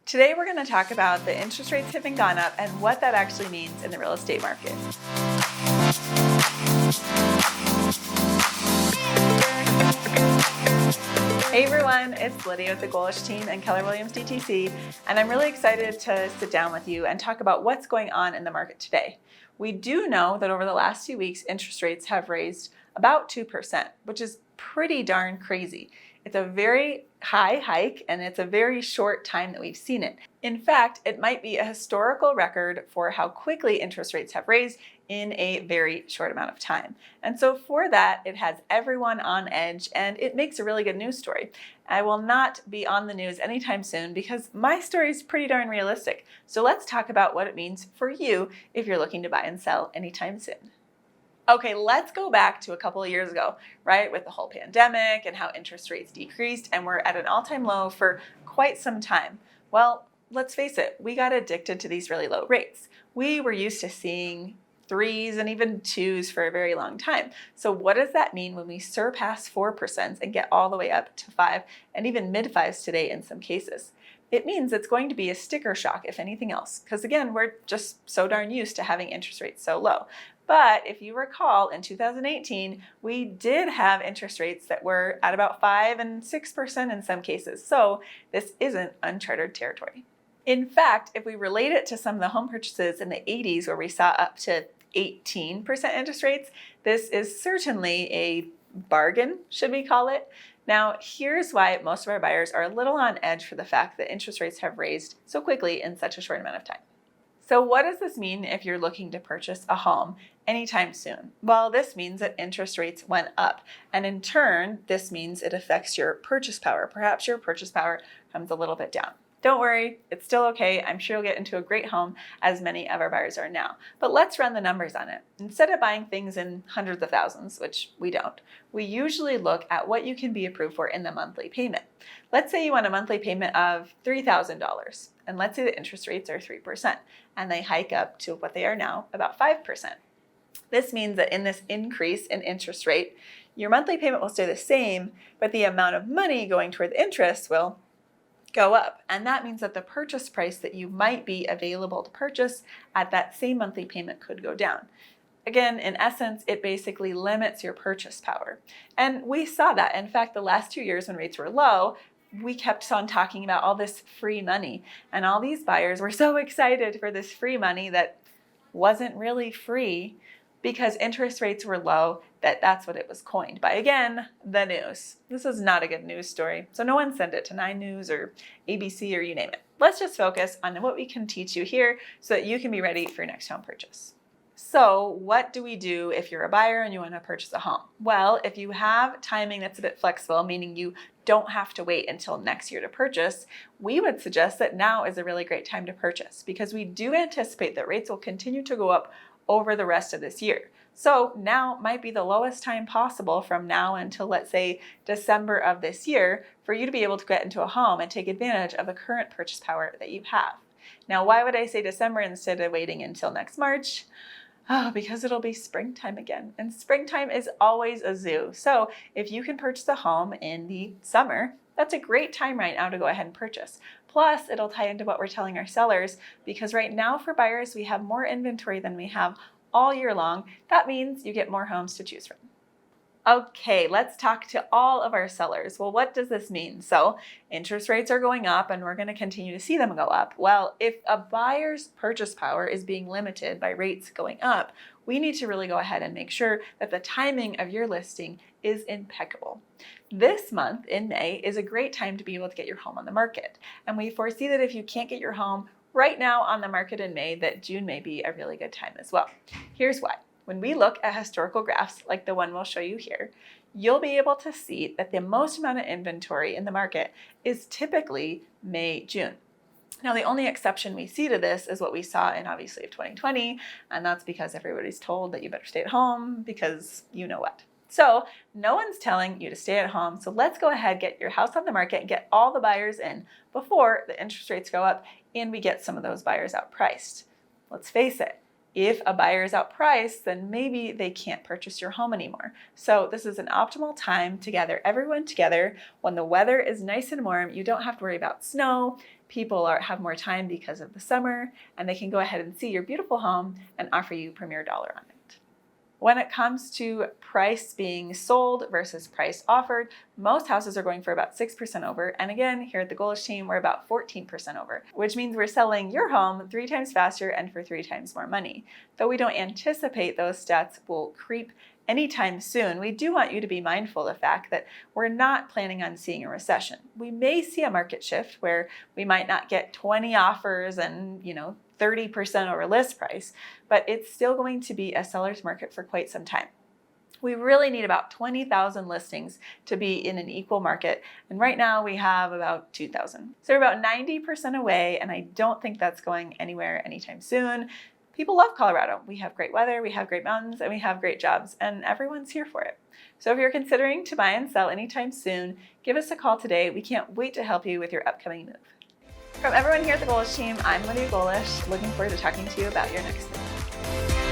Today we're going to talk about the interest rates having gone up and what that actually means in the real estate market. Hey everyone, it's Lydia with the Goalish team and Keller Williams DTC, and I'm really excited to sit down with you and talk about what's going on in the market today. We do know that over the last few weeks, interest rates have raised about 2%, which is pretty darn crazy. It's a very high hike and it's a very short time that we've seen it. In fact, it might be a historical record for how quickly interest rates have raised in a very short amount of time. And so for that, it has everyone on edge and it makes a really good news story. I will not be on the news anytime soon because my story is pretty darn realistic. So let's talk about what it means for you if you're looking to buy and sell anytime soon. Okay, let's go back to a couple of years ago, right? With the whole pandemic and how interest rates decreased and we're at an all-time low for quite some time. Well, let's face it, we got addicted to these really low rates. We were used to seeing 3s and even 2s for a very long time. So what does that mean when we surpass 4% and get all the way up to 5 and even mid-5s today in some cases? It means it's going to be a sticker shock, if anything else, because again, we're just so darn used to having interest rates so low. But if you recall, in 2018, we did have interest rates that were at about 5 and 6% in some cases. So this isn't uncharted territory. In fact, if we relate it to some of the home purchases in the 80s where we saw up to 18% interest rates, this is certainly a bargain, should we call it? Now, here's why most of our buyers are a little on edge for the fact that interest rates have raised so quickly in such a short amount of time. So what does this mean if you're looking to purchase a home anytime soon? Well, this means that interest rates went up. And in turn, this means it affects your purchase power. Perhaps your purchase power comes a little bit down. Don't worry, it's still okay. I'm sure you'll get into a great home, as many of our buyers are now. But let's run the numbers on it. Instead of buying things in hundreds of thousands, which we don't, we usually look at what you can be approved for in the monthly payment. Let's say you want a monthly payment of $3,000, and let's say the interest rates are 3%, and they hike up to what they are now, about 5%. This means that in this increase in interest rate, your monthly payment will stay the same, but the amount of money going toward the interest will go up. And that means that the purchase price that you might be available to purchase at that same monthly payment could go down. Again, in essence, it basically limits your purchase power. And we saw that. In fact, the last 2 years when rates were low, we kept on talking about all this free money. And all these buyers were so excited for this free money that wasn't really free because interest rates were low, that's what it was coined by. Again, the news. This is not a good news story, so no one send it to 9 News or ABC or you name it. Let's just focus on what we can teach you here so that you can be ready for your next home purchase. So what do we do if you're a buyer and you want to purchase a home? Well, if you have timing that's a bit flexible, meaning you don't have to wait until next year to purchase, we would suggest that now is a really great time to purchase because we do anticipate that rates will continue to go up over the rest of this year. So now might be the lowest time possible from now until, let's say, December of this year for you to be able to get into a home and take advantage of the current purchase power that you have. Now, why would I say December instead of waiting until next March? Oh, because it'll be springtime again. And springtime is always a zoo. So if you can purchase a home in the summer, that's a great time right now to go ahead and purchase. Plus, it'll tie into what we're telling our sellers because right now for buyers, we have more inventory than we have all year long. That means you get more homes to choose from. Okay, let's talk to all of our sellers. Well, what does this mean? So interest rates are going up and we're going to continue to see them go up. Well, if a buyer's purchase power is being limited by rates going up, we need to really go ahead and make sure that the timing of your listing is impeccable. This month in May is a great time to be able to get your home on the market. And we foresee that if you can't get your home right now on the market in May, that June may be a really good time as well. Here's why. When we look at historical graphs like the one we'll show you here, you'll be able to see that the most amount of inventory in the market is typically May, June. Now, the only exception we see to this is what we saw in obviously of 2020, and that's because everybody's told that you better stay at home because you know what. So no one's telling you to stay at home. So let's go ahead, get your house on the market and get all the buyers in before the interest rates go up and we get some of those buyers outpriced. Let's face it, If a buyer is outpriced, then maybe they can't purchase your home anymore. So this is an optimal time to gather everyone together when the weather is nice and warm. You don't have to worry about snow. People have more time because of the summer, and they can go ahead and see your beautiful home and offer you premier dollar on it. When it comes to price being sold versus price offered, most houses are going for about 6% over. And again, here at the Goalish team, we're about 14% over, which means we're selling your home 3 times faster and for 3 times more money. Though we don't anticipate those stats will creep anytime soon, we do want you to be mindful of the fact that we're not planning on seeing a recession. We may see a market shift where we might not get 20 offers and 30% over list price, but it's still going to be a seller's market for quite some time. We really need about 20,000 listings to be in an equal market, and right now we have about 2,000. So we're about 90% away, and I don't think that's going anywhere anytime soon. People love Colorado. We have great weather, we have great mountains, and we have great jobs, and everyone's here for it. So if you're considering to buy and sell anytime soon, give us a call today. We can't wait to help you with your upcoming move. From everyone here at the Goalish team, I'm Lydia Goalish, looking forward to talking to you about your next move.